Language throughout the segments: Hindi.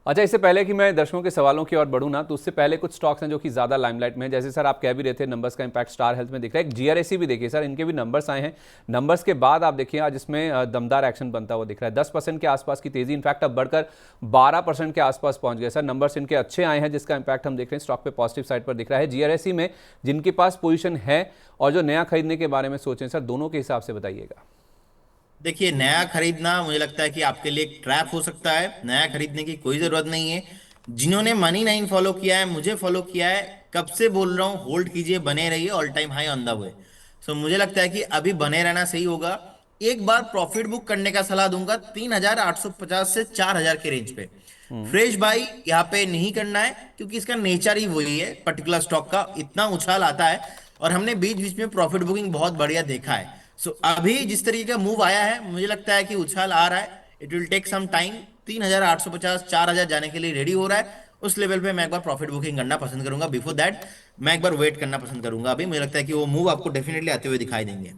अच्छा, इससे पहले कि मैं दर्शकों के सवालों की ओर बढ़ूँ ना, तो उससे पहले कुछ स्टॉक्स हैं जो कि ज़्यादा लाइमलाइट में हैं। जैसे सर आप कह भी रहे थे नंबर्स का इंपैक्ट स्टार हेल्थ में दिख रहा है। एक जीआरएसी भी देखिए सर, इनके भी नंबर्स आए हैं। नंबर्स के बाद आप देखिए आज इसमें दमदार एक्शन बनता हुआ दिख रहा है। 10% के आसपास की तेजी, इनफैक्ट अब बढ़कर 12% के आसपास पहुंच गए सर। नंबर्स इनके अच्छे आए हैं, जिसका इंपैक्ट हम देख रहे हैं स्टॉक पे पॉजिटिव साइड पर दिख रहा है। जीआरएसी में जिनके पास पोजिशन है और जो नया खरीदने के बारे में सोचें सर, दोनों के हिसाब से बताइएगा। देखिए, नया खरीदना मुझे लगता है कि आपके लिए एक ट्रैप हो सकता है। नया खरीदने की कोई जरूरत नहीं है। जिन्होंने मनी नाइन फॉलो किया है, मुझे फॉलो किया है, कब से बोल रहा हूँ होल्ड कीजिए, बने रहिए, all time high on the way. So मुझे लगता है कि अभी बने रहना सही होगा। एक बार प्रॉफिट बुक करने का सलाह दूंगा 3,850 से 4,000 के रेंज पे। फ्रेश बाई यहाँ पे नहीं करना है, क्योंकि इसका नेचर ही वही है, पर्टिकुलर स्टॉक का इतना उछाल आता है। और हमने बीच बीच में प्रॉफिट बुकिंग बहुत बढ़िया देखा है। सो अभी जिस तरीके का मूव आया है, मुझे लगता है कि उछाल आ रहा है। It will take some time. 3,850 4,000 जाने के लिए रेडी हो रहा है। उस लेवल पे मैं एक बार प्रॉफिट बुकिंग करना पसंद करूंगा। बिफोर दैट मैं एक बार वेट करना पसंद करूंगा। अभी मुझे लगता है कि वो मूव आपको डेफिनेटली आते हुए दिखाई देंगे।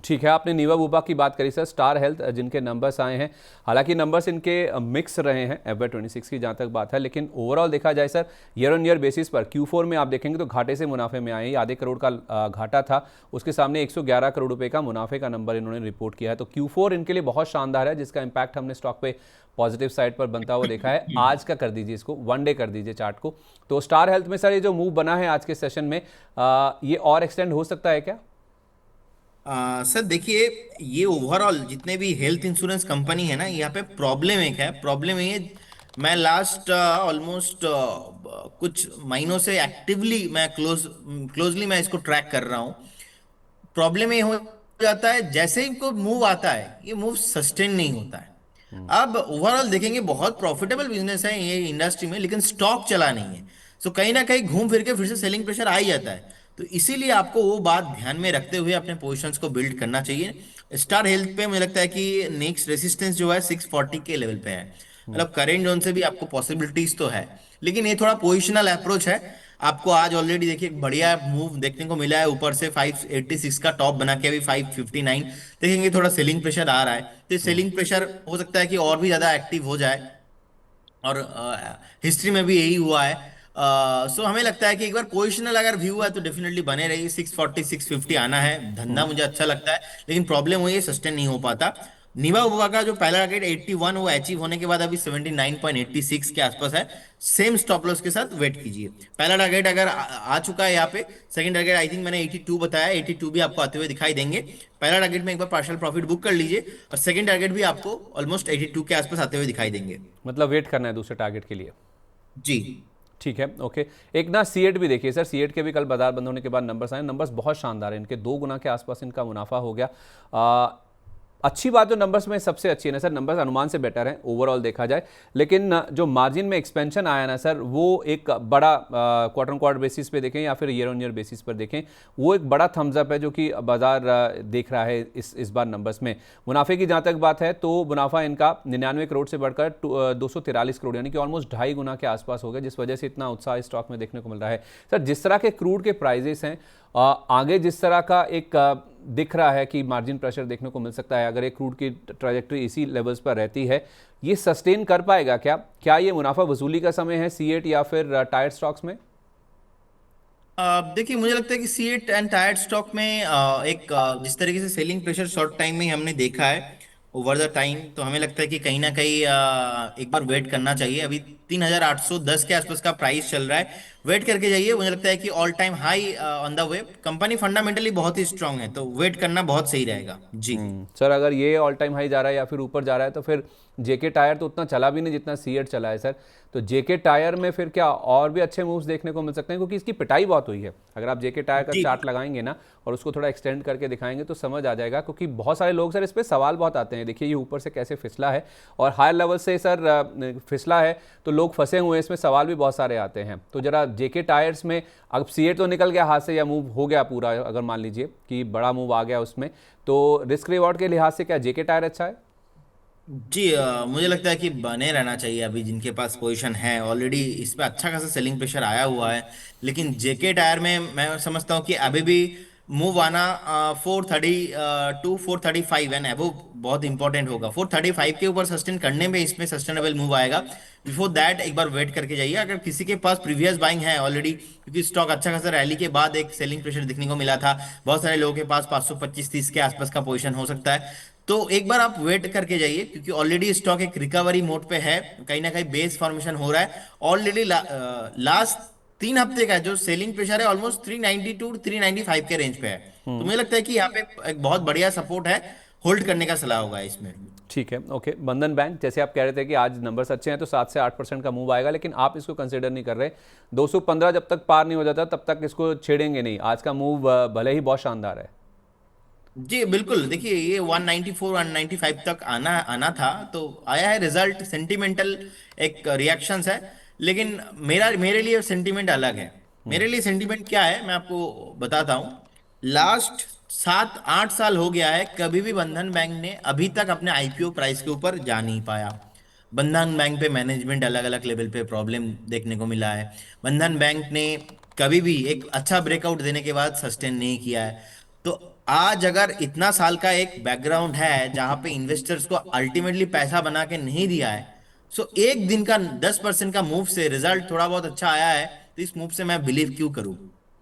ठीक है। आपने नीवा बुबा की बात करी सर, स्टार हेल्थ जिनके नंबर्स आए हैं, हालांकि नंबर्स इनके मिक्स रहे हैं FY26 की जहाँ तक बात है, लेकिन ओवरऑल देखा जाए sir year on year basis पर Q4 में आप देखेंगे तो घाटे से मुनाफे में आए हैं। आधे करोड़ का घाटा था, उसके सामने 111 करोड़ रुपए का मुनाफे का नंबर इन्होंने रिपोर्ट किया है। तो Q4 इनके लिए बहुत शानदार है, जिसका इंपैक्ट हमने स्टॉक पे पॉजिटिव साइड पर बनता हुआ देखा है। आज का कर दीजिए, इसको वन डे कर दीजिए चार्ट को। तो स्टार हेल्थ में सर ये जो मूव बना है आज के सेशन में, ये और एक्सटेंड हो सकता है क्या? सर देखिए, ये ओवरऑल जितने भी हेल्थ इंश्योरेंस कंपनी है ना, यहाँ पे प्रॉब्लम एक है। प्रॉब्लम ये, मैं लास्ट ऑलमोस्ट कुछ महीनों से एक्टिवली मैं क्लोजली मैं इसको ट्रैक कर रहा हूँ। प्रॉब्लम ये हो जाता है, जैसे ही इनको मूव आता है, ये मूव सस्टेन नहीं होता है। अब ओवरऑल देखेंगे बहुत प्रॉफिटेबल बिजनेस है ये इंडस्ट्री में, लेकिन स्टॉक चला नहीं है। सो कहीं ना कहीं घूम फिर के फिर से सेलिंग प्रेशर आ ही जाता है। तो इसीलिए आपको वो बात ध्यान में रखते हुए अपने पोजीशंस को बिल्ड करना चाहिए। स्टार हेल्थ पे मुझे लगता है कि नेक्स्ट रेसिस्टेंस जो है 640 के लेवल पे है। मतलब करेंट जोन से भी आपको पॉसिबिलिटीज तो है, लेकिन ये थोड़ा पोजिशनल अप्रोच है। आपको आज ऑलरेडी देखिए एक बढ़िया मूव देखने को मिला है, ऊपर से 586 का टॉप बना के अभी 559 देखेंगे। थोड़ा सेलिंग प्रेशर आ रहा है, तो सेलिंग प्रेशर हो सकता है कि और भी ज्यादा एक्टिव हो जाए। और हिस्ट्री में भी यही हुआ है। सो हमें लगता है कि एक बार पोजिशनल अगर व्यू है तो डेफिनेटली बने रहिए। 640 650 आना है, धंधा मुझे अच्छा लगता है, लेकिन प्रॉब्लम वही है, सस्टेन नहीं हो पाता। निवा उबा का जो पहला टारगेट 81 वो अचीव होने के बाद अभी 79.86 के आसपास है। सेम स्टॉप लॉस के साथ वेट कीजिए। पहला टारगेट अगर आ चुका है यहाँ पे, सेकंड टारगेट आई थिंक मैंने 82 बताया, 82 भी आपको आते हुए दिखाई देंगे। पहला टारगेट में एक बार पार्शियल प्रॉफिट बुक कर लीजिए, और सेकंड टारगेट भी आपको ऑलमोस्ट 82 के आसपास आते हुए दिखाई देंगे। मतलब वेट करना है दूसरे टारगेट के लिए। जी। ठीक है, ओके। एक ना सीएट भी देखिए सर, सीएट के भी कल बाजार बंद होने के बाद नंबर्स आए, नंबर्स बहुत शानदार है इनके, 2 गुना के आसपास इनका मुनाफा हो गया। अच्छी बात जो नंबर्स में सबसे अच्छी है ना सर, नंबर्स अनुमान से बेटर है ओवरऑल देखा जाए, लेकिन जो मार्जिन में एक्सपेंशन आया ना सर, वो एक बड़ा क्वार्टर ऑन क्वार्टर बेसिस पे देखें या फिर ईयर ऑन ईयर बेसिस पर देखें, वो एक बड़ा थम्स अप है जो कि बाजार देख रहा है इस बार नंबर्स में। मुनाफे की जहाँ तक बात है तो मुनाफा इनका 99 करोड़ से बढ़कर 243 करोड़ यानी कि ऑलमोस्ट 2.5 गुना के आसपास हो गया, जिस वजह से इतना उत्साह स्टॉक में देखने को मिल रहा है। सर जिस तरह के क्रूड के प्राइजेस हैं, आगे जिस तरह का एक दिख रहा है कि मार्जिन प्रेशर देखने को मिल सकता है, अगर एक क्रूड की ट्रैजेक्टरी इसी लेवल्स पर रहती है, ये सस्टेन कर पाएगा क्या? क्या ये मुनाफा वसूली का समय है सीएट या फिर टायर स्टॉक्स में? देखिए, मुझे लगता है कि सीएट एंड टायर्ड स्टॉक में जिस तरीके से सेलिंग प्रेशर शॉर्ट टाइम में ही हमने देखा है ओवर द टाइम, तो हमें लगता है कि कहीं ना कहीं एक बार वेट करना चाहिए। अभी 3,810 के आसपास का प्राइस चल रहा है। वेट करके जाइए, मुझे लगता है कि all time high on the way. Company fundamentally बहुत ही स्ट्रांग है, तो वेट करना बहुत सही रहेगा जी। सर अगर ये ऑल टाइम हाई जा रहा है या फिर ऊपर जा रहा है, तो फिर जेके टायर तो उतना चला भी नहीं जितना सीएट चला है सर। तो जेके टायर में फिर क्या और भी अच्छे मूव्स देखने को मिल सकते हैं, क्योंकि इसकी पिटाई बहुत हुई है। अगर आप जेके टायर का जी। चार्ट लगाएंगे ना और उसको थोड़ा एक्सटेंड करके दिखाएंगे तो समझ आ जाएगा, क्योंकि बहुत सारे लोग सर इस पर सवाल बहुत आते हैं। देखिए ये ऊपर से कैसे फिसला है और हायर लेवल से सर फिसला है, तो लोग फंसे हुए हैं इसमें, सवाल भी बहुत सारे आते हैं। तो जरा जेके टायर्स में, अब सीएट तो निकल गया हाथ से या मूव हो गया पूरा, अगर मान लीजिए कि बड़ा मूव आ गया उसमें, तो रिस्क रिवॉर्ड के लिहाज से क्या जेके टायर अच्छा है? जी, मुझे लगता है कि बने रहना चाहिए। अभी जिनके पास पोजीशन है ऑलरेडी, इस पे अच्छा खासा सेलिंग प्रेशर आया हुआ है। लेकिन जेके टायर में मैं समझता हूँ कि अभी भी मूव आना 430 टू 435 एंड अबव बहुत इंपॉर्टेंट होगा। 435 के ऊपर सस्टेन करने में इसमें सस्टेनेबल मूव आएगा। बिफोर दैट एक बार वेट करके जाइए, अगर किसी के पास प्रीवियस बाइंग है ऑलरेडी, क्योंकि स्टॉक अच्छा खासा रैली के बाद एक सेलिंग प्रेशर दिखने को मिला था। बहुत सारे लोगों के पास 525-30 के आसपास का पोजीशन हो सकता है। तो एक बार आप वेट करके जाइए, क्योंकि ऑलरेडी स्टॉक एक रिकवरी मोड पे है, कहीं ना कहीं बेस फॉर्मेशन हो रहा है ऑलरेडी। लास्ट 3 हफ्ते का जो सेलिंग प्रेशर है ऑलमोस्ट 392 395 के रेंज पे है। तो मुझे लगता है कि यहाँ पे एक बहुत बढ़िया सपोर्ट है, होल्ड करने का सलाह होगा इसमें। ठीक है, ओके। बंधन बैंक, जैसे आप कह रहे थे कि आज नंबर्स अच्छे हैं तो 7 से 8% का मूव आएगा, लेकिन आप इसको कंसिडर नहीं कर रहे। 215 जब तक पार नहीं हो जाता तब तक इसको छेड़ेंगे नहीं। आज का मूव भले ही बहुत शानदार है। जी बिल्कुल, देखिए ये 194 195 तक आना आना था, तो आया है। रिजल्ट सेंटिमेंटल एक रिएक्शंस है, लेकिन मेरे लिए सेंटिमेंट अलग है। मेरे लिए सेंटिमेंट क्या है मैं आपको बताता हूँ। लास्ट 7-8 साल हो गया है, कभी भी बंधन बैंक ने अभी तक अपने आईपीओ प्राइस के ऊपर जा नहीं पाया। बंधन बैंक पे मैनेजमेंट अलग अलग लेवल पे प्रॉब्लम देखने को मिला है। बंधन बैंक ने कभी भी एक अच्छा ब्रेकआउट देने के बाद सस्टेन नहीं किया है। तो आज अगर इतना साल का एक बैकग्राउंड है जहां पे इन्वेस्टर्स को अल्टीमेटली पैसा बना के नहीं दिया है, सो एक दिन का 10% का मूव से रिजल्ट थोड़ा बहुत अच्छा आया है, तो इस मूव से मैं बिलीव क्यों करूं।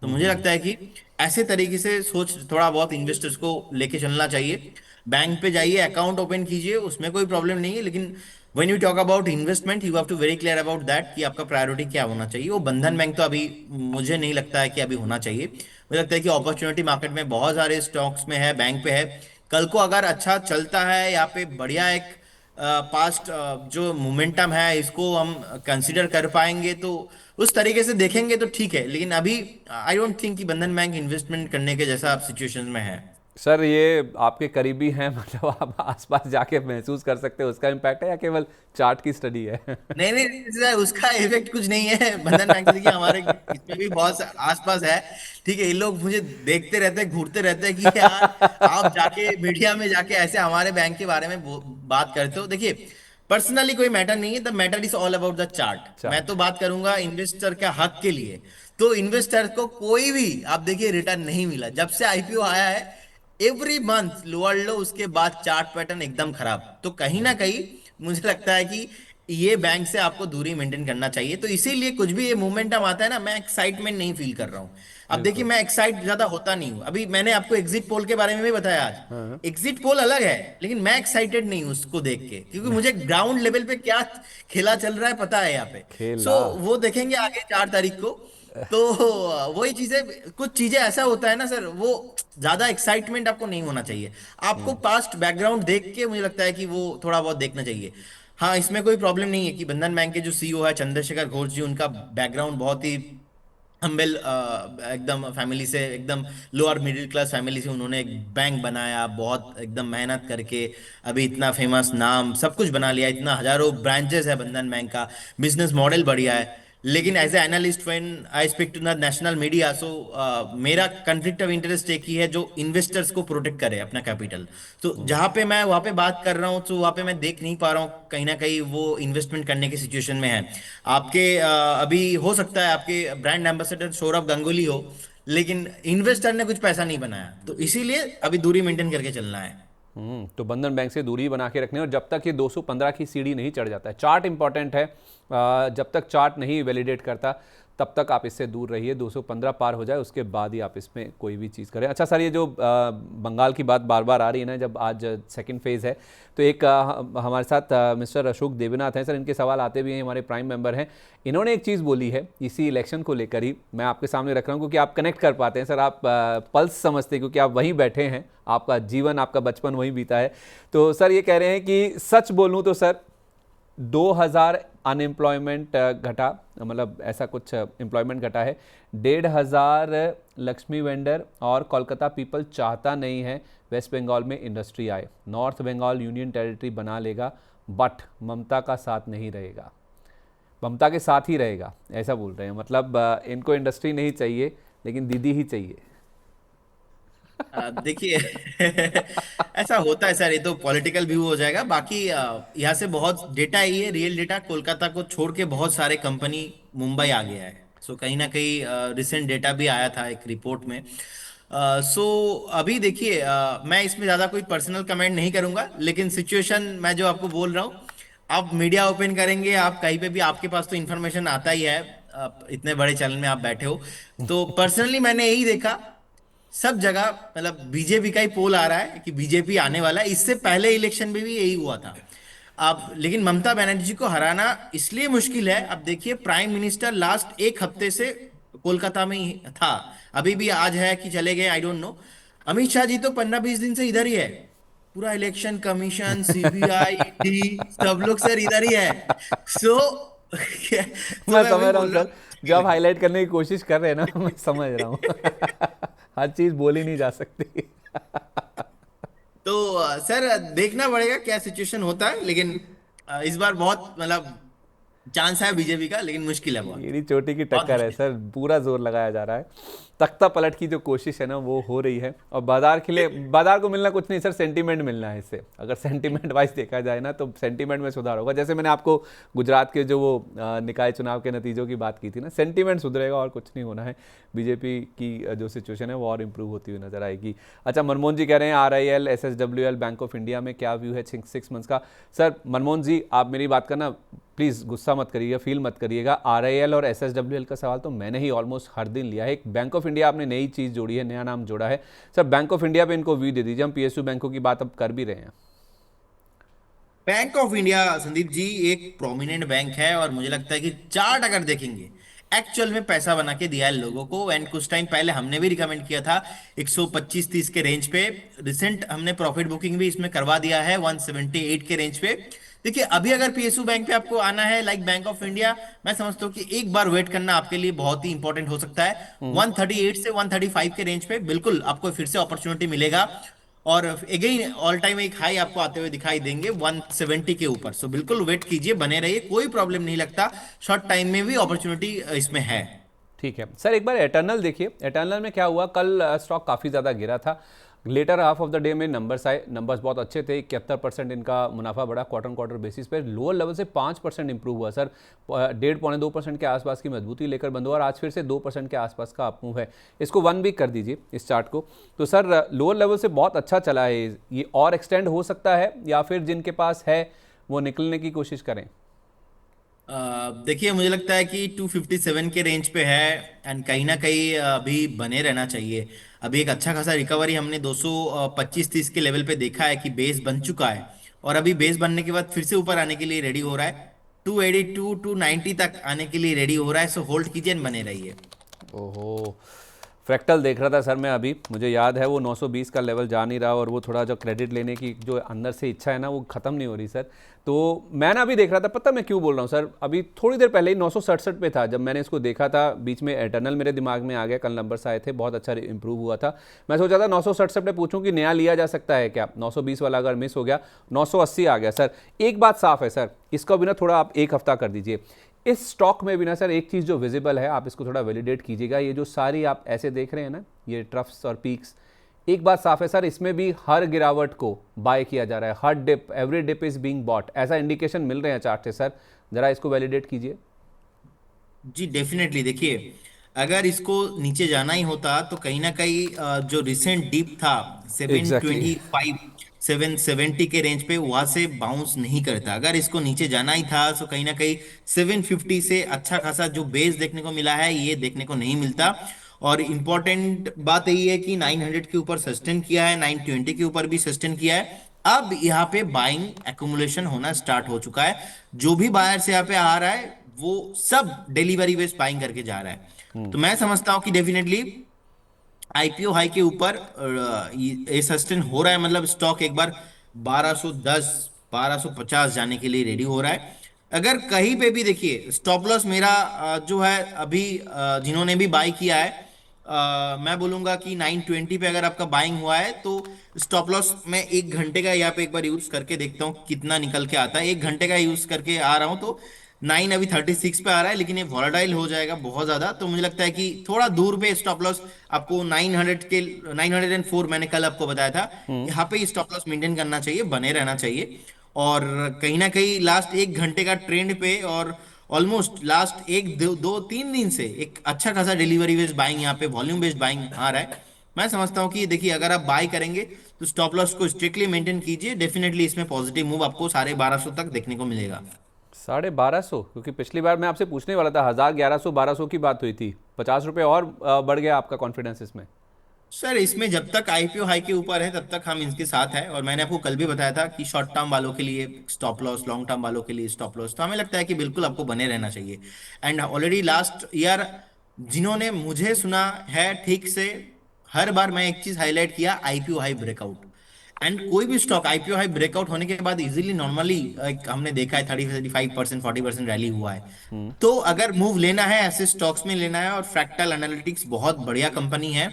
तो मुझे लगता है कि ऐसे तरीके से सोच थोड़ा बहुत इन्वेस्टर्स को लेके चलना चाहिए। बैंक पे जाइए, अकाउंट ओपन कीजिए, उसमें कोई प्रॉब्लम नहीं है, लेकिन when you talk about investment you have to very clear about that कि आपका प्रायोरिटी क्या होना चाहिए। वो बंधन बैंक तो अभी मुझे नहीं लगता है कि अभी होना चाहिए। मुझे लगता है कि अपॉर्चुनिटी मार्केट में बहुत सारे स्टॉक्स में है, बैंक पे है। कल को अगर अच्छा चलता है, यहाँ पे बढ़िया एक पास्ट जो मोमेंटम है इसको हम कंसिडर कर पाएंगे, तो उस तरीके से देखेंगे तो ठीक है। लेकिन अभी आई डोंट थिंक कि बंधन बैंक इन्वेस्टमेंट करने के जैसा आप सिचुएशन में है। सर ये आपके करीबी हैं, मतलब आप आसपास जाके महसूस कर सकते हो उसका इम्पैक्ट है, या केवल चार्ट की स्टडी है? नहीं नहीं नहीं, सर उसका इफेक्ट कुछ नहीं है। बंधन बैंक से देखिए हमारे इसमें भी बहुत आसपास है। ठीक है, ये लोग मुझे देखते रहते हैं, घूरते रहते हैं कि यार आप जाके मीडिया में जाके ऐसे हमारे बैंक के बारे में बात करते हो। देखिए पर्सनली कोई मैटर नहीं है, the matter is all about the chart. मैं चार्ट। तो बात करूंगा इन्वेस्टर के हक के लिए। तो इन्वेस्टर को कोई भी आप देखिए रिटर्न नहीं मिला जब से आईपीओ आया है। एवरी मंथ लोअर लो, उसके बाद चार्ट पैटर्न एकदम खराब। तो कहीं ना कहीं मुझे लगता है कि ये बैंक से आपको दूरी मेंटेन करना चाहिए। तो इसीलिए कुछ भी ये मोमेंटम आता है ना, मैं एक्साइटमेंट नहीं फील कर रहा हूँ। अब देखिए बिल्कुल। मैं एक्साइट ज्यादा होता नहीं हूँ। अभी मैंने आपको एग्जिट पोल के बारे में भी बताया आज। एग्जिट पोल अलग है, लेकिन मैं एक्साइटेड नहीं हूँ उसको देख के, क्योंकि मुझे ग्राउंड लेवल पे क्या खेला चल रहा है पता है यहाँ पे। सो खेला। वो देखेंगे आगे 4 तारीख को। तो वही चीजें, कुछ चीजें ऐसा होता है ना सर, वो ज्यादा एक्साइटमेंट आपको नहीं होना चाहिए। आपको पास्ट बैकग्राउंड देख के मुझे लगता है कि वो थोड़ा बहुत देखना चाहिए। हाँ, इसमें कोई प्रॉब्लम नहीं है कि बंधन बैंक के जो सीईओ है चंद्रशेखर घोष जी, उनका बैकग्राउंड बहुत ही हम्बल, एकदम फैमिली से, एकदम लोअर मिडिल क्लास फैमिली से उन्होंने एक बैंक बनाया, बहुत एकदम मेहनत करके अभी इतना फेमस नाम सब कुछ बना लिया, इतना हजारों ब्रांचेस है बंधन बैंक का, बिजनेस मॉडल बढ़िया है। लेकिन as a analyst when I speak to the national media, so मेरा कन्फ्लिक्ट ऑफ इंटरेस्ट एक ही है, जो इन्वेस्टर्स को प्रोटेक्ट करे अपना कैपिटल। तो जहां पे मैं वहां पे बात कर रहा हूँ, तो वहां पे मैं देख नहीं पा रहा हूँ कहीं ना कहीं वो इन्वेस्टमेंट करने की सिचुएशन में है। आपके अभी हो सकता है आपके ब्रांड एम्बेसडर सौरभ गांगुली हो, लेकिन इन्वेस्टर ने कुछ पैसा नहीं बनाया, तो इसीलिए अभी दूरी मेंटेन करके चलना है। तो बंधन बैंक से दूरी बना के रखनी है, और जब तक ये 215 की सीढ़ी नहीं चढ़ जाता है। चार्ट इंपॉर्टेंट है, जब तक चार्ट नहीं वैलिडेट करता तब तक आप इससे दूर रहिए। 215 पार हो जाए उसके बाद ही आप इसमें कोई भी चीज़ करें। अच्छा सर, ये जो बंगाल की बात बार बार आ रही है ना, जब आज सेकंड फेज़ है, तो एक हमारे साथ मिस्टर अशोक देवनाथ हैं सर, इनके सवाल आते भी हैं, हमारे प्राइम मेंबर हैं। इन्होंने एक चीज़ बोली है इसी इलेक्शन को लेकर ही, मैं आपके सामने रख रहा हूँ क्योंकि आप कनेक्ट कर पाते हैं सर, आप पल्स समझते हैं क्योंकि आप वहीं बैठे हैं, आपका जीवन, आपका बचपन वहीं बीता है। तो सर ये कह रहे हैं कि सच बोलूँ तो सर 2000 अनएम्प्लॉयमेंट घटा, मतलब ऐसा कुछ एम्प्लॉयमेंट घटा है। 1500 लक्ष्मी वेंडर और कोलकाता पीपल चाहता नहीं है वेस्ट बंगाल में इंडस्ट्री आए। नॉर्थ बंगाल यूनियन टेरिटरी बना लेगा, बट ममता का साथ नहीं रहेगा, ममता के साथ ही रहेगा, ऐसा बोल रहे हैं। मतलब इनको इंडस्ट्री नहीं चाहिए, लेकिन दीदी ही चाहिए। देखिए ऐसा होता है सर, ये तो पॉलिटिकल व्यू हो जाएगा। बाकी यहाँ से बहुत डेटा है, ये रियल डेटा, कोलकाता को छोड़ के बहुत सारे कंपनी मुंबई आ गया है। सो कहीं ना कहीं रिसेंट डेटा भी आया था एक रिपोर्ट में। सो अभी देखिए, मैं इसमें ज़्यादा कोई पर्सनल कमेंट नहीं करूंगा, लेकिन सिचुएशन मैं जो आपको बोल रहा हूँ, आप मीडिया ओपन करेंगे, आप कहीं पे भी, आपके पास तो इन्फॉर्मेशन आता ही है, आप इतने बड़े चैनल में आप बैठे हो। तो पर्सनली मैंने यही देखा, सब जगह मतलब बीजेपी का ही पोल आ रहा है कि बीजेपी आने वाला है। इससे पहले इलेक्शन में भी यही हुआ था। अब लेकिन ममता बनर्जी को हराना इसलिए मुश्किल है। अब देखिए, प्राइम मिनिस्टर लास्ट एक हफ्ते से कोलकाता में ही था, अभी भी आज है कि चले गए, I don't know. Amit Shah ji तो 15-20 दिन से इधर ही है। पूरा इलेक्शन कमीशन, सीबीआई, ईडी, सब लोग सर इधर ही है। सो तो मैं मैं वही समझ रहा हूँ बोल रहा सर, जो आप हाईलाइट करने की कोशिश कर रहे हैं ना, मैं समझ रहा हूँ। हर चीज़ बोली नहीं जा सकती। तो सर देखना पड़ेगा क्या सिचुएशन होता है, लेकिन इस बार बहुत मतलब चांस है बीजेपी का, लेकिन मुश्किल है, बहुत एड़ी चोटी की बहुत टक्कर है मुश्किल। सर, पूरा जोर लगाया जा रहा है। तख्ता पलट की जो कोशिश है ना वो हो रही है, और बाजार के लिए, बाजार को मिलना कुछ नहीं सर, सेंटीमेंट मिलना है इससे। अगर सेंटीमेंट वाइज देखा जाए ना तो सेंटीमेंट में सुधार होगा। जैसे मैंने आपको गुजरात के जो वो निकाय चुनाव के नतीजों की बात की थी ना, सेंटीमेंट सुधरेगा और कुछ नहीं होना है। बीजेपी की जो सिचुएशन है वो और इंप्रूव होती हुई नजर आएगी। अच्छा, मनमोहन जी कह रहे हैं RIL SSWL bank of India में क्या व्यू है 6 मंथ्स का। सर मनमोहन जी, आप मेरी बात करना, प्लीज़ गुस्सा मत करिएगा, फील मत करिएगा। RIL और SSWL का सवाल तो मैंने ही ऑलमोस्ट हर दिन लिया है। एक बैंक ऑफ इंडिया आपने नई चीज़ जोड़ी है, नया नाम जोड़ा है। सर बैंक ऑफ इंडिया पे इनको व्यू दे दीजिए, हम PSU बैंकों की बात अब कर भी रहे हैं। Bank of India Sandeep ji एक प्रोमिनेंट बैंक है, और मुझे लगता है कि चार्ट अगर देखेंगे, एक्चुअल में पैसा बना के दिया है लोगों को। एंड कुछ टाइम पहले हमने भी रिकमेंड किया था 125-30 के रेंज पे। रिसेंट हमने प्रॉफिट बुकिंग भी इसमें करवा दिया है 178 के रेंज पे। देखिए, अभी अगर PSU बैंक पे आपको आना है लाइक बैंक ऑफ इंडिया, मैं समझता हूँ कि एक बार वेट करना आपके लिए बहुत ही इंपॉर्टेंट हो सकता है। 138 से 135 के रेंज पे बिल्कुल आपको फिर से अपॉर्चुनिटी मिलेगा। और अगेन ऑल टाइम एक हाई आपको आते हुए दिखाई देंगे 170 के ऊपर। सो बिल्कुल वेट कीजिए, बने रहिए, कोई प्रॉब्लम नहीं लगता। शॉर्ट टाइम में भी अपॉर्चुनिटी इसमें है। ठीक है सर, एक बार एटर्नल देखिए। एटर्नल में क्या हुआ, कल स्टॉक काफ़ी ज़्यादा गिरा था। Latter half of the day में नंबर्स आए, नंबर्स बहुत अच्छे थे। 71% इनका मुनाफा बढ़ा क्वार्टर बेसिस पे। लोअर लेवल से 5% इंप्रूव हुआ सर। 1.5-2% के आसपास की मजबूती लेकर बंद हुआ, और आज फिर से 2% के आसपास का अपमूव है। इसको 1 वीक कर दीजिए इस चार्ट को। तो सर लोअर लेवल से बहुत अच्छा चला है ये, और एक्सटेंड हो सकता है, या फिर जिनके पास है वो निकलने की कोशिश करें। देखिए, मुझे लगता है कि 257 के रेंज पे है, एंड कहीं ना कहीं अभी बने रहना चाहिए। अभी एक अच्छा खासा रिकवरी हमने 225-30 के लेवल पे देखा है कि बेस बन चुका है, और अभी बेस बनने के बाद फिर से ऊपर आने के लिए रेडी हो रहा है। 282 290 तक आने के लिए रेडी हो रहा है। सो होल्ड कीजिए and बने रहिए। ओहो, फ्रैक्टल देख रहा था सर मैं अभी, मुझे याद है वो 920 का लेवल जा नहीं रहा, और वो थोड़ा जो क्रेडिट लेने की जो अंदर से इच्छा है ना वो ख़त्म नहीं हो रही सर। तो मैं ना अभी देख रहा था, पता मैं क्यों बोल रहा हूँ सर, अभी थोड़ी देर पहले ही 967 पे था जब मैंने इसको देखा था। बीच में एटर्नल मेरे दिमाग में आ गया, कल नंबर्स आए थे, बहुत अच्छा इंप्रूव हुआ था। मैं सोचा था 967 पे पूछूं कि नया लिया जा सकता है क्या। 920 वाला अगर मिस हो गया, 980 आ गया सर। एक बात साफ है सर, इसका भी ना थोड़ा आप एक हफ्ता कर दीजिए। इस स्टॉक में भी ना सर एक चीज़ जो विजिबल है, आप इसको थोड़ा वैलिडेट कीजिएगा। ये जो सारी आप ऐसे देख रहे हैं ना, ये ट्रफ्स और पीक्स, एक बात साफ है सर, इसमें भी हर गिरावट को बाय किया जा रहा है। हर dip, every dip is being bought, ऐसा इंडिकेशन मिल रहे हैं चार्ट से सर। जरा इसको वैलिडेट कीजिए। जी डेफिनेटली, देखिए, अगर इसको नीचे जाना ही होता तो कहीं ना कहीं जो रिसेंट डीप था एग्जैक्टली 725 770 के रेंज पे, वहां से बाउंस नहीं करता। अगर इसको नीचे जाना ही था तो कहीं ना कहीं 750 से अच्छा खासा जो बेस देखने को मिला है, ये देखने को नहीं मिलता। और इम्पोर्टेंट बात यही है कि 900 के ऊपर सस्टेन किया है, 920 के ऊपर भी सस्टेन किया है। अब यहाँ पे बाइंग एक्यूमुलेशन होना स्टार्ट हो चुका है। जो भी बायर्स यहाँ पे आ रहा है, वो सब डिलीवरी बेस्ड बाइंग करके जा रहा है। तो मैं समझता हूँ कि डेफिनेटली IPO हाई के ऊपर ये सस्टेन हो रहा है। मतलब स्टॉक एक बार 1210 1250 जाने के लिए रेडी हो रहा है। अगर कहीं पे भी देखिए, स्टॉप लॉस मेरा जो है अभी, जिन्होंने भी बाई किया है, मैं बोलूंगा कि 920 पे अगर आपका बाइंग हुआ है तो स्टॉप लॉस मैं 1 घंटे का यहाँ पे एक बार यूज करके देखता हूँ कितना निकल के आता है। 1 घंटे का यूज करके आ रहा हूँ, तो 9 अभी 36 पे आ रहा है, लेकिन ये वॉलेटाइल हो जाएगा बहुत ज्यादा। तो मुझे लगता है कि थोड़ा दूर पे स्टॉप लॉस आपको 904 मैंने कल आपको बताया था, यहाँ पे स्टॉप लॉस मेंटेन करना चाहिए, बने रहना चाहिए। और कहीं ना कहीं लास्ट 1 घंटे का ट्रेंड पे, और ऑलमोस्ट लास्ट 1 2 2 3 दिन से एक अच्छा खासा डिलीवरी बेस्ड बाइंग, यहाँ पे वॉल्यूम बेस्ड बाइंग आ रहा है। मैं समझता हूँ कि देखिए अगर आप बाय करेंगे तो स्टॉप लॉस को स्ट्रिक्टली मेंटेन कीजिए, डेफिनेटली इसमें पॉजिटिव मूव आपको 1250 तक देखने को मिलेगा। 1250, क्योंकि पिछली बार मैं आपसे पूछने वाला था, 1100 1200 की बात हुई थी, 50 रुपये और बढ़ गया आपका कॉन्फिडेंस इसमें। सर इसमें जब तक आईपीओ हाई के ऊपर है तब तक हम इसके साथ हैं, और मैंने आपको कल भी बताया था कि शॉर्ट टर्म वालों के लिए स्टॉप लॉस, लॉन्ग टर्म वालों के लिए स्टॉप लॉस, तो हमें लगता है कि बिल्कुल आपको बने रहना चाहिए। एंड ऑलरेडी लास्ट ईयर जिन्होंने मुझे सुना है ठीक से, हर बार मैं एक चीज हाईलाइट किया, आईपीओ हाई ब्रेकआउट। एंड कोई भी स्टॉक आईपीओ हाई ब्रेकआउट होने के बाद इजीली नॉर्मली हमने देखा है 30 35% 40% रैली हुआ है। तो अगर मूव लेना है ऐसे स्टॉक्स में लेना है, और फ्रैक्टल एनालिटिक्स बहुत बढ़िया कंपनी है।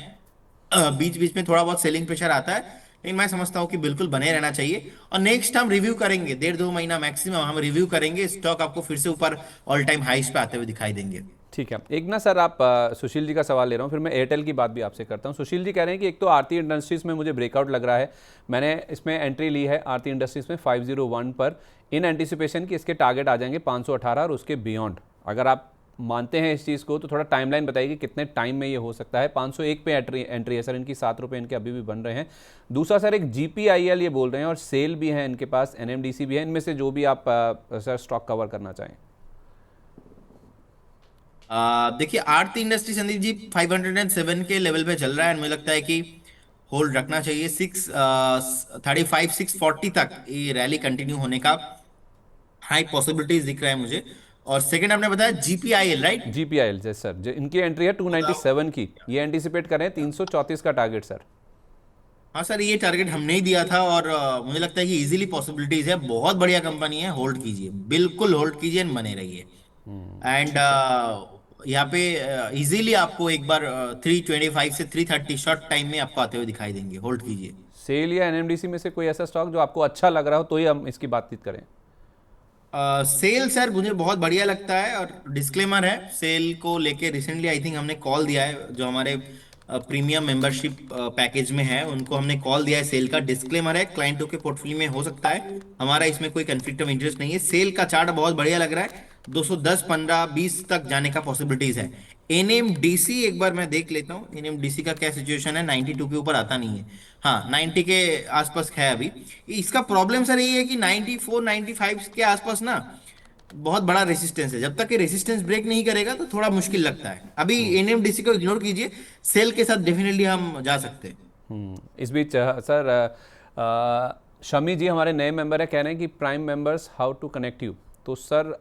बीच बीच में थोड़ा बहुत सेलिंग प्रेशर आता है, लेकिन मैं समझता हूँ कि बिल्कुल बने रहना चाहिए। और नेक्स्ट हम रिव्यू करेंगे, 1.5 2 महीना मैक्सिमम हम रिव्यू करेंगे, स्टॉक आपको फिर से ऊपर ऑल टाइम हाइस पे आते हुए दिखाई देंगे। ठीक है, एक ना सर, आप सुशील जी का सवाल ले रहा हूँ, फिर मैं एयरटेल की बात भी आपसे करता हूँ। सुशील जी कह रहे हैं कि एक तो आरती इंडस्ट्रीज़ में मुझे ब्रेकआउट लग रहा है, मैंने इसमें एंट्री ली है आरती इंडस्ट्रीज़ में 501 पर, इन एंटिसिपेशन कि इसके टारगेट आ जाएंगे 518 और उसके बियॉन्ड। अगर आप मानते हैं इस चीज़ को तो थोड़ा टाइमलाइन बताइए कि कितने टाइम में ये हो सकता है। 501 पे एंट्री है सर इनकी, 7 रुपये इनके अभी भी बन रहे हैं। दूसरा सर, एक GPIL ये बोल रहे हैं, और सेल भी है इनके पास, NMDC भी है, इनमें से जो भी आप सर स्टॉक कवर करना चाहें। देखिए आरती इंडस्ट्री संदीप जी 507 के लेवल पे चल रहा है, और मुझे लगता है कि होल्ड रखना चाहिए। 635 640 तक ये रैली कंटिन्यू होने का हाई पॉसिबिलिटीज दिख रहा है मुझे। और सेकंड आपने बताया जीपीआईएल, राइट? GPIL जैस सर, जो इनकी एंट्री है 297 की, ये एंटिसिपेट करें 334 का टारगेट सर। हाँ सर, ये टारगेट हमने ही दिया था, और मुझे लगता है कि इजीली पॉसिबिलिटीज है, बहुत बढ़िया कंपनी है, होल्ड कीजिए, बिल्कुल होल्ड कीजिए, बने रहिए। एंड ठीक है। यहाँ पे इजीली आपको एक बार 325 से 330 शॉर्ट टाइम में आपको आते हुए दिखाई देंगे, होल्ड कीजिए। सेल या NMDC में से कोई ऐसा स्टॉक जो आपको अच्छा लग रहा हो तो ही हम इसकी बातचीत करें। सेल सर मुझे बहुत बढ़िया लगता है, और डिस्क्लेमर है सेल को लेके, रिसेंटली आई थिंक हमने कॉल दिया है, जो हमारे प्रीमियम मेंबरशिप पैकेज में है उनको हमने कॉल दिया है। सेल का डिस्क्लेमर है, क्लाइंटों के पोर्टफोलियो में हो सकता है, हमारा इसमें कोई कंफ्लिक्ट ऑफ इंटरेस्ट नहीं है। सेल का चार्ट बहुत बढ़िया लग रहा है, 210 15 20 तक जाने का पॉसिबिलिटीज है। एनएमडीसी एक बार मैं देख लेता हूँ, एनएमडीसी का क्या सिचुएशन है, 92 के ऊपर आता नहीं है। हाँ 90 के आसपास है अभी। इसका प्रॉब्लम सर यही है कि 94 95 के आसपास ना बहुत बड़ा रेसिस्टेंस है, जब तक ये रेसिस्टेंस ब्रेक नहीं करेगा तो थोड़ा मुश्किल लगता है। अभी एनएमडीसी को इग्नोर कीजिए, सेल के साथ डेफिनेटली हम जा सकते हैं। इस बीच सर, शमी जी हमारे नए मेंबर है, कह रहे हैं कि prime members how to connect you. तो सर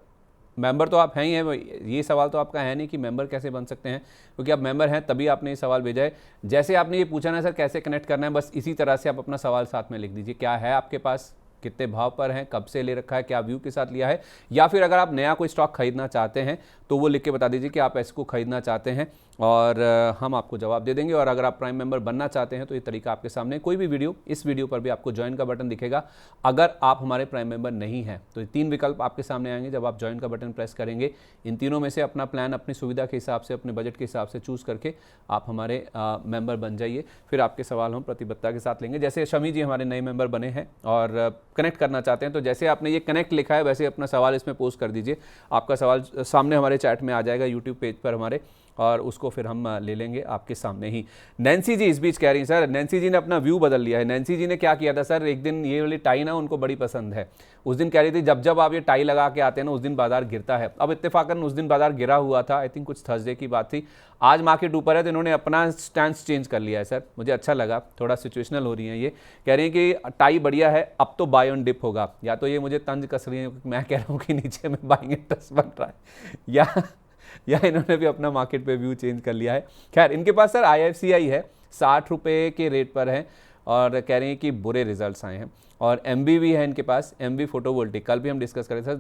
मेंबर तो आप हैं ही हैं, ये सवाल तो आपका है नहीं कि मेंबर कैसे बन सकते हैं, क्योंकि आप मेंबर हैं तभी आपने ये सवाल भेजा है। जैसे आपने ये पूछा ना सर कैसे कनेक्ट करना है, बस इसी तरह से आप अपना सवाल साथ में लिख दीजिए। क्या है आपके पास, कितने भाव पर हैं, कब से ले रखा है, क्या व्यू के साथ लिया है, या फिर अगर आप नया कोई स्टॉक खरीदना चाहते हैं तो वो लिख के बता दीजिए कि आप इसको खरीदना चाहते हैं, और हम आपको जवाब दे देंगे। और अगर आप प्राइम मेंबर बनना चाहते हैं तो ये तरीका आपके सामने, कोई भी वीडियो, इस वीडियो पर भी आपको ज्वाइन का बटन दिखेगा। अगर आप हमारे प्राइम मेंबर नहीं हैं तो ये 3 विकल्प आपके सामने आएंगे, जब आप ज्वाइन का बटन प्रेस करेंगे इन तीनों में से अपना प्लान अपनी सुविधा के हिसाब से, अपने बजट के हिसाब से चूज़ करके आप हमारे मेंबर बन जाइए। फिर आपके सवाल हम प्रतिबद्धता के साथ लेंगे। जैसे शमी जी हमारे नए मेंबर बने हैं और कनेक्ट करना चाहते हैं, तो जैसे आपने ये कनेक्ट लिखा है वैसे अपना सवाल इसमें पोस्ट कर दीजिए, आपका सवाल सामने हमारे चैट में आ जाएगा यूट्यूब पेज पर हमारे, और उसको फिर हम ले लेंगे आपके सामने ही। नैन्सी जी इस बीच कह रही हैं सर, नैन्सी जी ने अपना व्यू बदल लिया है। नैन्सी जी ने क्या किया था सर, एक दिन ये वाली टाई ना उनको बड़ी पसंद है, उस दिन कह रही थी जब जब आप ये टाई लगा के आते हैं ना उस दिन बाजार गिरता है। अब इत्तेफाकन उस दिन बाजार गिरा हुआ था, आई थिंक कुछ थर्सडे की बात थी। आज मार्केट ऊपर है तो इन्होंने अपना स्टैंड चेंज कर लिया है सर, मुझे अच्छा लगा, थोड़ा सिचुएशनल हो रही है ये। कह रही हैं कि टाई बढ़िया है, अब तो बाय ऑन डिप होगा। या तो ये मुझे तंज कस रही है, मैं कह रहा हूँ कि नीचे में बाइंग इंटरेस्ट बन रहा है, या इन्होंने भी अपना मार्केट पे व्यू चेंज कर लिया है। खैर इनके पास सर IFCI है, 60 रुपये के रेट पर है, और कह रहे हैं कि बुरे रिजल्ट्स आए हैं। और MB भी है इनके पास, MB फोटोवोल्टिक, कल भी हम डिस्कस कर रहे थे,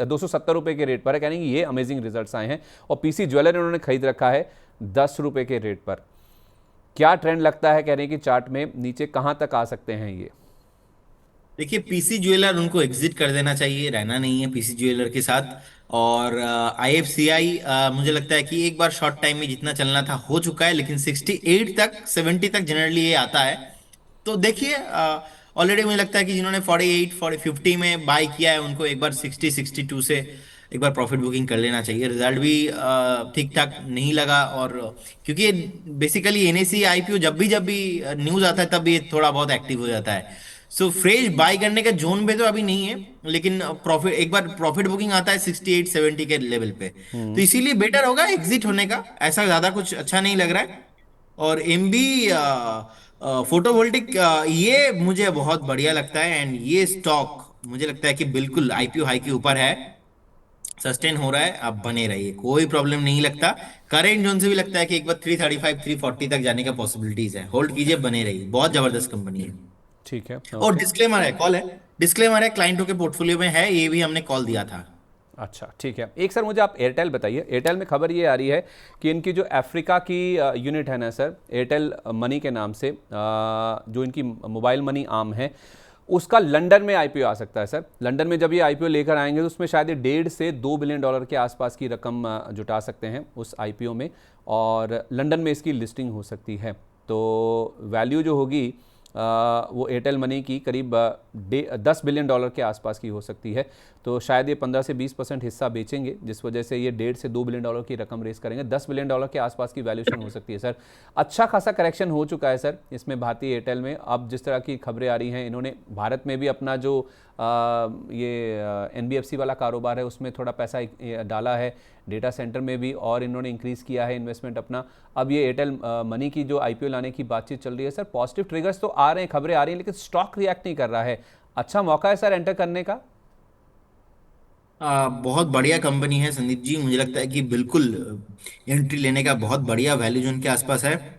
270 रुपये के रेट पर है, कह रहे हैं कि ये अमेजिंग रिजल्ट्स आए हैं। और PC ज्वेलर इन्होंने खरीद रखा है 10 रुपये के रेट पर। क्या ट्रेंड लगता है, कह रहे हैं कि चार्ट में नीचे कहाँ तक आ सकते हैं ये। देखिए पीसी ज्वेलर उनको एग्जिट कर देना चाहिए, रहना नहीं है पीसी ज्वेलर के साथ। और आईएफसीआई मुझे लगता है कि एक बार शॉर्ट टाइम में जितना चलना था हो चुका है, लेकिन 68 तक 70 तक जनरली ये आता है। तो देखिए ऑलरेडी मुझे लगता है कि जिन्होंने 48 40 50 में बाय किया है उनको एक बार 60 62 से एक बार प्रॉफिट बुकिंग कर लेना चाहिए। रिजल्ट भी ठीक ठाक नहीं लगा, और क्योंकि बेसिकली एनएसी आईपीओ जब भी न्यूज आता है तब ये थोड़ा बहुत एक्टिव हो जाता है। सो फ्रेश बाय करने का जोन पे तो अभी नहीं है, लेकिन प्रॉफिट एक बार प्रॉफिट बुकिंग आता है 68-70 के लेवल पे, तो इसीलिए बेटर होगा एग्जिट होने का। ऐसा ज्यादा कुछ अच्छा नहीं लग रहा है। और एमबी फोटोवोल्टिक, ये मुझे बहुत बढ़िया लगता है, एंड ये स्टॉक मुझे लगता है कि बिल्कुल आईपीओ हाई के ऊपर है, सस्टेन हो रहा है। आप बने रहिए, कोई प्रॉब्लम नहीं लगता। करेंट जोन से भी लगता है कि एक बार 335-340 तक जाने का पॉसिबिलिटीज है। होल्ड कीजिए, बने रहिए, बहुत जबरदस्त कंपनी है। ठीक है, और ओके। डिस्क्लेमर है, कॉल है, डिस्क्लेमर है, क्लाइंटों के पोर्टफोलियो में है, ये भी हमने कॉल दिया था। अच्छा, ठीक है। एक सर मुझे आप एयरटेल बताइए। एयरटेल में खबर ये आ रही है कि इनकी जो अफ्रीका की यूनिट है ना सर, एयरटेल मनी के नाम से, जो इनकी मोबाइल मनी आर्म है, उसका लंदन में आईपीओ आ सकता है सर। लंदन में जब ये आईपीओ लेकर आएंगे तो उसमें शायद ये 1.5 से 2 बिलियन डॉलर के आसपास की रकम जुटा सकते हैं उस आईपीओ में, और लंदन में इसकी लिस्टिंग हो सकती है। तो वैल्यू जो होगी वो एयरटेल मनी की करीब 10 बिलियन डॉलर के आसपास की हो सकती है। तो शायद ये 15 से 20% हिस्सा बेचेंगे, जिस वजह से ये 1.5 से 2 बिलियन डॉलर की रकम रेस करेंगे। 10 बिलियन डॉलर के आसपास की वैल्यूशन हो सकती है सर। अच्छा खासा करेक्शन हो चुका है सर इसमें, भारतीय एयरटेल में। अब जिस तरह की खबरें आ रही हैं, इन्होंने भारत में भी अपना जो ये एनबीएफसी वाला कारोबार है उसमें थोड़ा पैसा डाला है, डेटा सेंटर में भी, और इन्होंने इंक्रीज़ किया है इन्वेस्टमेंट अपना। अब ये एयरटेल मनी की जो आईपीओ लाने की बातचीत चल रही है सर, पॉजिटिव ट्रिगर्स तो आ रहे हैं, खबरें आ रही हैं, लेकिन स्टॉक रिएक्ट नहीं कर रहा है। अच्छा मौका है सर एंटर करने का? बहुत बढ़िया कंपनी है संदीप जी, मुझे लगता है कि बिल्कुल एंट्री लेने का बहुत बढ़िया वैल्यू जोन के आसपास है।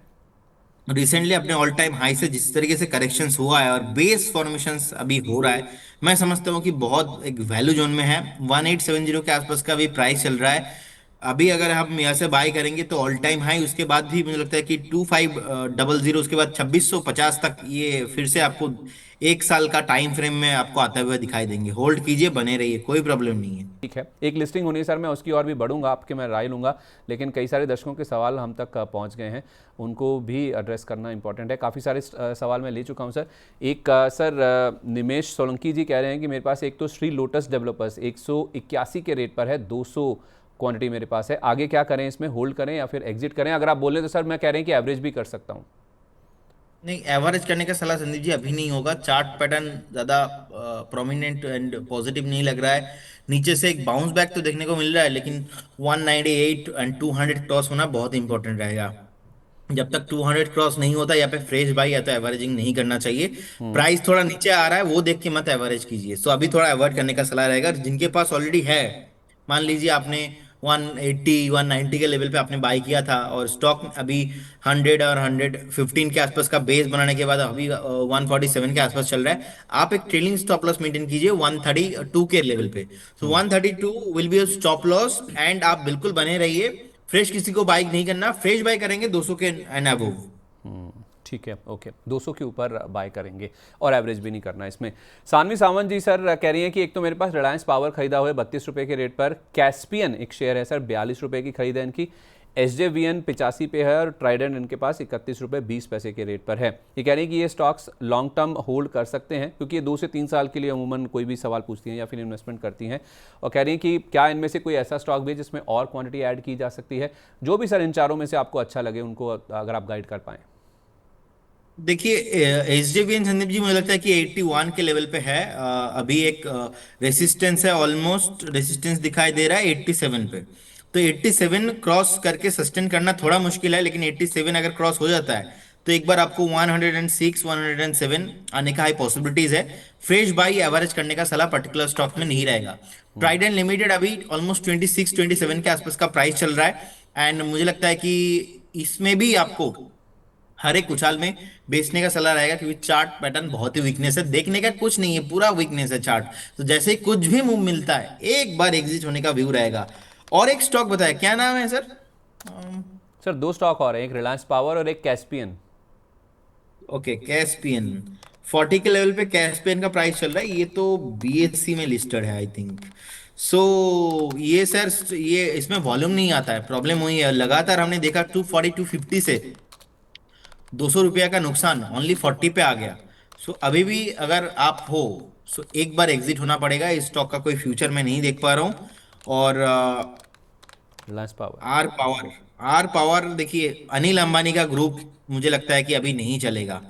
रिसेंटली अपने ऑल टाइम हाई से जिस तरीके से करेक्शंस हुआ है और बेस फॉर्मेशंस अभी हो रहा है, मैं समझता हूँ कि बहुत एक वैल्यू जोन में है। 1870 के आसपास का भी प्राइस चल रहा है। अभी अगर हम यहाँ से बाय करेंगे तो ऑल टाइम हाई, उसके बाद भी मुझे लगता है कि 2500, उसके बाद 2650 तक ये फिर से आपको 1 साल का टाइम फ्रेम में आपको आता हुआ दिखाई देंगे। होल्ड कीजिए, बने रहिए, कोई प्रॉब्लम नहीं है। ठीक है, एक लिस्टिंग होनी है सर, मैं उसकी और भी बढ़ूंगा, आपके मैं राय लूंगा, लेकिन कई सारे दर्शकों के सवाल हम तक पहुंच गए हैं, उनको भी एड्रेस करना इंपॉर्टेंट है। काफ़ी सारे सवाल मैं ले चुका हूं सर। एक सर निमेश सोलंकी जी कह रहे हैं कि मेरे पास एक तो श्री लोटस डेवलपर्स 181 के रेट पर है, 200 क्वांटिटी मेरे पास है, आगे क्या करें, इसमें होल्ड करें या फिर एग्जिट करें? अगर आप बोलें तो सर मैं कह रहे हैं कि एवरेज भी कर सकता हूँ। नहीं, एवरेज करने का सलाह संदीप जी अभी नहीं होगा। चार्ट पैटर्न ज्यादा प्रोमिनेंट एंड पॉजिटिव नहीं लग रहा है। नीचे से एक बाउंस बैक तो देखने को मिल रहा है, लेकिन 198 एंड 200 क्रॉस होना बहुत इंपॉर्टेंट रहेगा। जब तक 200 क्रॉस नहीं होता, या पे फ्रेश बाई या तो एवरेजिंग नहीं करना चाहिए। प्राइस थोड़ा नीचे आ रहा है, वो देख के मत एवरेज कीजिए। सो अभी थोड़ा अवॉइड करने का सलाह रहेगा। जिनके पास ऑलरेडी है, मान लीजिए आपने 180 190 के लेवल पे आपने बाई किया था, और स्टॉक अभी 100 और 115 के आसपास का बेस बनाने के बाद अभी 147 के आसपास चल रहा है। आप एक ट्रेलिंग स्टॉप लॉस मेंटेन कीजिए 132 के लेवल पे। सो 132 will be stop loss, and आप बिल्कुल बने रहिए। फ्रेश किसी को बाई नहीं करना, फ्रेश बाई करेंगे 200 के एंड अबव। ठीक है, ओके, 200 के ऊपर बाय करेंगे, और एवरेज भी नहीं करना इसमें। सानवी सावंत जी सर कह रही हैं कि एक तो मेरे पास रिलायंस पावर खरीदा हुआ है 32 रुपये के रेट पर, कैस्पियन एक शेयर है सर 42 रुपये की खरीद है इनकी, SJVN 85 पे है, और ट्राइडेंट इनके पास 31 रुपये 20 पैसे के रेट पर है। ये कह रही है कि ये स्टॉक्स लॉन्ग टर्म होल्ड कर सकते हैं, क्योंकि ये 2 से 3 साल के लिए अमूमन कोई भी सवाल पूछती हैं या फिर इन्वेस्टमेंट करती हैं, और कह रही हैं कि क्या इनमें से कोई ऐसा स्टॉक भी है जिसमें और क्वांटिटी ऐड की जा सकती है? जो भी सर इन चारों में से आपको अच्छा लगे उनको अगर आप गाइड कर पाएँ। देखिए, एसजेवीएन संदीप जी मुझे लगता है कि 81 के लेवल पे है। अभी एक रेसिस्टेंस है, ऑलमोस्ट रेसिस्टेंस दिखाई दे रहा है 87 पे। तो 87 क्रॉस करके सस्टेन करना थोड़ा मुश्किल है, लेकिन 87 अगर क्रॉस हो जाता है तो एक बार आपको 106 107 आने का हाई पॉसिबिलिटीज है। फ्रेश बाई एवरेज करने का सलाह पर्टिकुलर स्टॉक में नहीं रहेगा। ट्राइडेंट लिमिटेड अभी ऑलमोस्ट 26 27 के आसपास का प्राइस चल रहा है, एंड मुझे लगता है कि इसमें भी आपको हर एक उछाल में बेचने का सलाह रहेगा, क्योंकि चार्ट पैटर्न बहुत ही वीकनेस है, देखने का कुछ नहीं है, पूरा वीकनेस है चार्ट। तो जैसे ही कुछ भी मूव मिलता है, एक बार एग्जिट होने का व्यू रहेगा। और एक स्टॉक बताया, क्या नाम है सर? सर दो स्टॉक और हैं, एक रिलायंस पावर और एक कैस्पियन। ओके, कैस्पियन 40 के लेवल पे कैस्पियन का प्राइस चल रहा है। ये तो बीएससी में लिस्टेड है आई थिंक। सो ये सर, ये इसमें वॉल्यूम नहीं आता है, प्रॉब्लम वही है। लगातार हमने देखा 240 250 से 200 रुपया का नुकसान ओनली 40 पे आ गया। सो अभी भी अगर आप हो, सो एक बार एग्जिट होना पड़ेगा। इस स्टॉक का कोई फ्यूचर मैं नहीं देख पा रहा हूँ। और Reliance power. R power. R power देखिए, अनिल अंबानी का ग्रुप मुझे लगता है कि अभी नहीं चलेगा।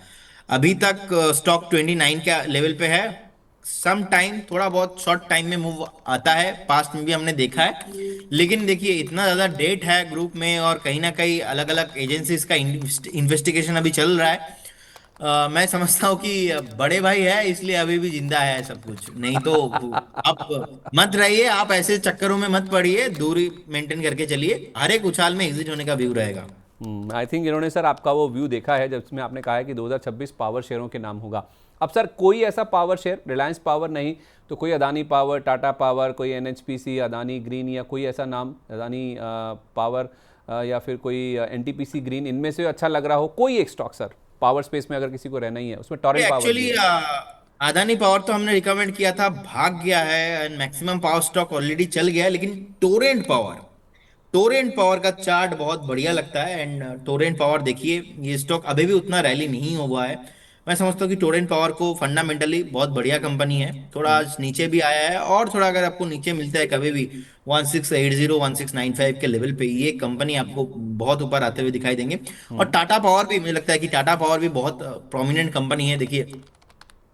अभी तक स्टॉक 29 के लेवल पे है। सम टाइम थोड़ा बहुत शॉर्ट टाइम में मूव आता है, पास्ट में भी हमने देखा है। लेकिन देखिए इतना ज्यादा डेट है ग्रुप में, और कहीं ना कहीं अलग अलग एजेंसीज का इन्वेस्टिगेशन अभी चल रहा है। मैं समझता हूँ कि बड़े भाई है इसलिए अभी भी जिंदा है सब कुछ, नहीं तो आप मत रहिए, आप ऐसे चक्करों में मत पड़िए, दूरी मेंटेन करके चलिए, हर एक उछाल में एग्जिट होने का व्यू रहेगा। आई थिंक इन्होंने सर आपका वो व्यू देखा है जब इसमें आपने कहा है कि 2026 पावर शेयरों के नाम होगा। अब सर कोई ऐसा पावर शेयर, रिलायंस पावर नहीं तो कोई अदानी पावर, टाटा पावर, कोई एनएचपीसी, अदानी ग्रीन, या कोई ऐसा नाम अदानी पावर, या फिर कोई एनटीपीसी ग्रीन, इनमें से अच्छा लग रहा हो कोई एक स्टॉक सर पावर स्पेस में, अगर किसी को रहना ही है, उसमें टोरेंट पावर भी एक्चुअली है। अदानी पावर तो हमने रिकमेंड किया था, भाग गया है, and maximum power stock already चल गया है। लेकिन टोरेंट पावर का चार्ट बहुत बढ़िया लगता है। एंड टोरेंट पावर देखिए, ये स्टॉक अभी भी उतना रैली नहीं हुआ है। मैं समझता हूँ कि टोरेंट पावर को फंडामेंटली बहुत बढ़िया कंपनी है। थोड़ा आज नीचे भी आया है, और थोड़ा अगर आपको नीचे मिलता है कभी भी 1680 1695 के लेवल पे, ये कंपनी आपको बहुत ऊपर आते हुए दिखाई देंगे। और टाटा पावर भी, मुझे लगता है कि टाटा पावर भी बहुत प्रोमिनेंट कंपनी है। देखिए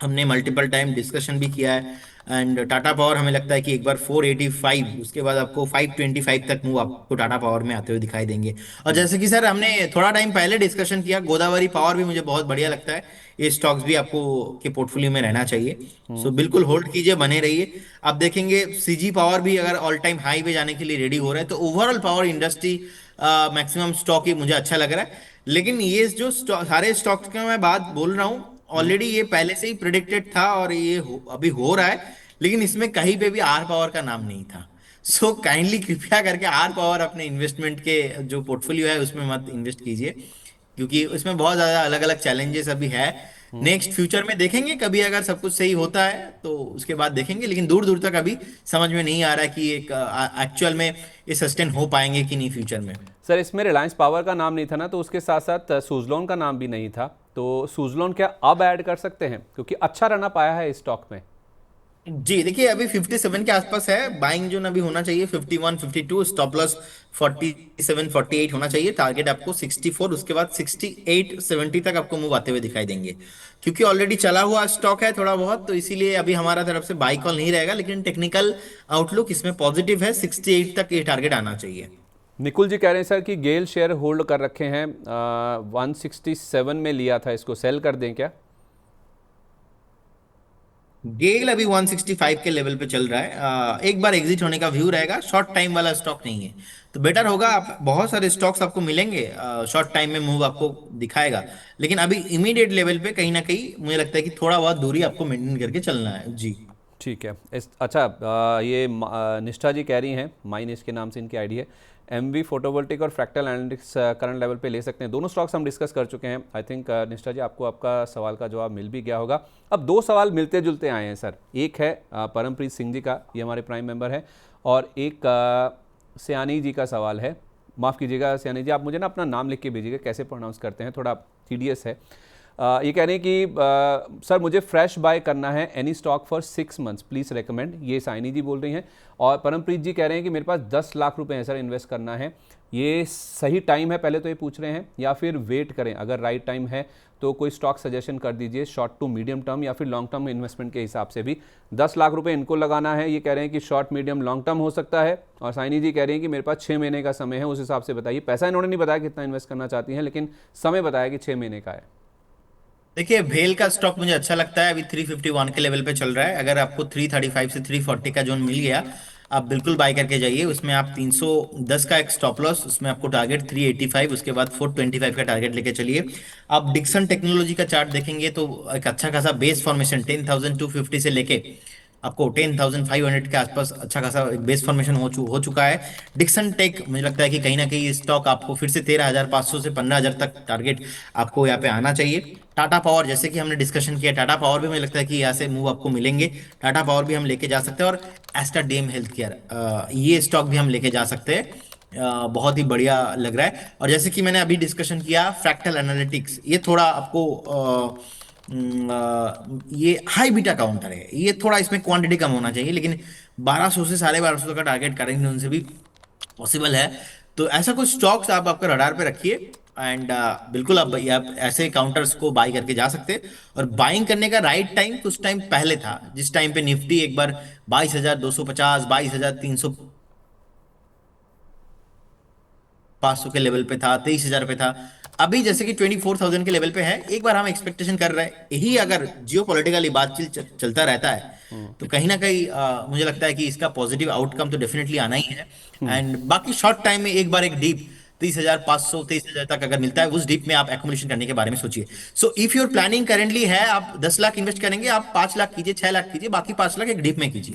हमने मल्टीपल टाइम डिस्कशन भी किया है। एंड टाटा पावर हमें लगता है कि एक बार 485, उसके बाद आपको 525 तक मूव आपको टाटा पावर में आते हुए दिखाई देंगे। और जैसे कि सर हमने थोड़ा टाइम पहले डिस्कशन किया, गोदावरी पावर भी मुझे बहुत बढ़िया लगता है। ये स्टॉक्स भी आपको के पोर्टफोलियो में रहना चाहिए। सो बिल्कुल होल्ड कीजिए, बने रहिए। आप देखेंगे सीजी पावर भी अगर ऑल टाइम हाई पे जाने के लिए रेडी हो रहा है, तो overall power industry maximum stock ही मुझे अच्छा लग रहा है। लेकिन ये जो सारे स्टॉक्स का मैं बात बोल रहा हूँ, ऑलरेडी ये पहले से ही प्रिडिक्टेड था, और ये अभी हो रहा है। लेकिन इसमें कहीं पे भी आर पावर का नाम नहीं था। सो काइंडली कृपया करके आर पावर अपने इन्वेस्टमेंट के जो पोर्टफोलियो है उसमें मत इन्वेस्ट कीजिए, क्योंकि उसमें बहुत ज्यादा अलग अलग चैलेंजेस अभी है। नेक्स्ट फ्यूचर में देखेंगे, कभी अगर सब कुछ सही होता है तो उसके बाद देखेंगे। लेकिन दूर दूर तक अभी समझ में नहीं आ रहा है कि एक एक्चुअल में ये सस्टेन हो पाएंगे कि नहीं फ्यूचर में। सर इसमें रिलायंस पावर का नाम नहीं था ना, तो उसके साथ साथ सुजलॉन का नाम भी नहीं था, तो सुजलॉन क्या अब ऐड कर सकते हैं क्योंकि अच्छा रन अप आया है इस स्टॉक में। जी देखिए, अभी 57 के आसपास है। बाइंग जोन अभी होना चाहिए 51 52, स्टॉप लॉस 47 48 होना चाहिए, टारगेट आपको 64, उसके बाद 68 70 तक आपको मूव आते हुए दिखाई देंगे। क्योंकि ऑलरेडी चला हुआ स्टॉक है थोड़ा बहुत, तो इसीलिए अभी हमारा तरफ से बाई कॉल नहीं रहेगा। लेकिन टेक्निकल आउटलुक इसमें पॉजिटिव है, 68 तक ये टारगेट आना चाहिए। निकुल जी कह रहे हैं सर कि गेल शेयर होल्ड कर रखे हैं, 167 में लिया था, इसको सेल कर दें क्या। गेल अभी 165 के लेवल पे चल रहा है। एक बार एग्जिट होने का व्यू रहेगा, शॉर्ट टाइम वाला स्टॉक नहीं है। तो बेटर होगा, आप बहुत सारे स्टॉक्स आपको मिलेंगे शॉर्ट टाइम में मूव आपको दिखाएगा। लेकिन अभी इमीडिएट लेवल पे कहीं ना कहीं मुझे लगता है कि थोड़ा बहुत दूरी आपको मेंटेन करके चलना है जी। ठीक है। अच्छा, ये निष्ठा जी कह रही हैं, माइनिस के नाम से इनकी आईडी है, एमवी फोटोवोल्टिक और फ्रैक्टल एनालिटिक्स करंट लेवल पे ले सकते हैं। दोनों स्टॉक्स हम डिस्कस कर चुके हैं। आई थिंक निष्ठा जी आपको आपका सवाल का जवाब मिल भी गया होगा। अब दो सवाल मिलते जुलते आए हैं सर। एक है परमप्रीत सिंह जी का, ये हमारे प्राइम मेंबर है, और एक सयानी जी का सवाल है। माफ़ कीजिएगा सयानी जी, आप मुझे ना अपना नाम लिख के भेजिएगा, कैसे प्रोनाउंस करते हैं, थोड़ा टीडियस है। ये कह रहे हैं कि सर मुझे फ्रेश बाय करना है any stock for 6 months, please recommend. ये साइनी जी बोल रही हैं। और परमप्रीत जी कह रहे हैं कि मेरे पास 10 लाख रुपए हैं सर, इन्वेस्ट करना है, ये सही टाइम है पहले तो ये पूछ रहे हैं, या फिर वेट करें, अगर राइट टाइम है तो कोई स्टॉक सजेशन कर दीजिए शॉर्ट टू मीडियम टर्म या फिर लॉन्ग टर्म इन्वेस्टमेंट के हिसाब से भी। 10 लाख रुपए इनको लगाना है, ये कह रहे हैं कि शॉर्ट मीडियम लॉन्ग टर्म हो सकता है। और साइनी जी कह रही हैं कि मेरे पास 6 महीने का समय है, उस हिसाब से बताइए। पैसा इन्होंने नहीं बताया कितना इन्वेस्ट करना चाहती हैं, लेकिन समय बताया कि 6 महीने का है। देखिए भेल का स्टॉक मुझे अच्छा लगता है, अभी 351 के लेवल पे चल रहा है। अगर आपको 335 से 340 का जोन मिल गया, आप बिल्कुल बाय करके जाइए। उसमें आप 310 का एक स्टॉप लॉस, उसमें आपको टारगेट 385, उसके बाद 425 का टारगेट लेके चलिए। आप डिक्सन टेक्नोलॉजी का चार्ट देखेंगे तो एक अच्छा खासा बेस फॉर्मेशन 10,250 से लेके आपको 10,500 के आसपास अच्छा खासा एक बेस फॉर्मेशन हो चुका है। डिक्सन टेक मुझे लगता है कि कहीं ना कहीं ये स्टॉक आपको फिर से 13,500 से 15,000 तक टारगेट आपको यहाँ पे आना चाहिए। टाटा पावर, जैसे कि हमने डिस्कशन किया, टाटा पावर भी मुझे लगता है कि यहाँ से मूव आपको मिलेंगे। टाटा पावर भी हम लेके जा सकते हैं, और एस्टर डीएम हेल्थ केयर, ये स्टॉक भी हम लेके जा सकते हैं। बहुत ही बढ़िया लग रहा है। और जैसे कि मैंने अभी डिस्कशन किया, फ्रैक्टल एनालिटिक्स, ये थोड़ा आपको ये हाई बीटा काउंटर है, ये थोड़ा इसमें क्वांटिटी कम होना चाहिए, लेकिन 1200 से 1250 तक का टारगेट करेंगे उनसे भी पॉसिबल है। तो ऐसा कुछ स्टॉक्स आप आपका रडार पे रखिए, एंड बिल्कुल आप ऐसे काउंटर्स को बाई करके जा सकते हैं। और बाइंग करने का राइट टाइम कुछ टाइम पहले था, जिस टाइम पे निफ्टी एक बार 22,250, 22,300, 500 के लेवल पे था, 23,000 पे था। अभी जैसे कि 24,000 के लेवल पे है, एक बार हम एक्सपेक्टेशन कर रहे हैं यही, अगर जियो पॉलिटिकली बातचीत चलता रहता है तो कहीं ना कहीं मुझे लगता है कि इसका पॉजिटिव आउटकम तो डेफिनेटली आना ही है। एंड बाकी शॉर्ट टाइम में एक बार एक डीप 30,500, 23,000 तक अगर मिलता है, उस डीप में आप एक्युमुलेशन करने के बारे में सोचिए। So if your planning currently है आप 10 लाख इन्वेस्ट करेंगे, आप 5 लाख कीजिए, 6 लाख कीजिए, बाकी 5 लाख एक डीप में कीजिए।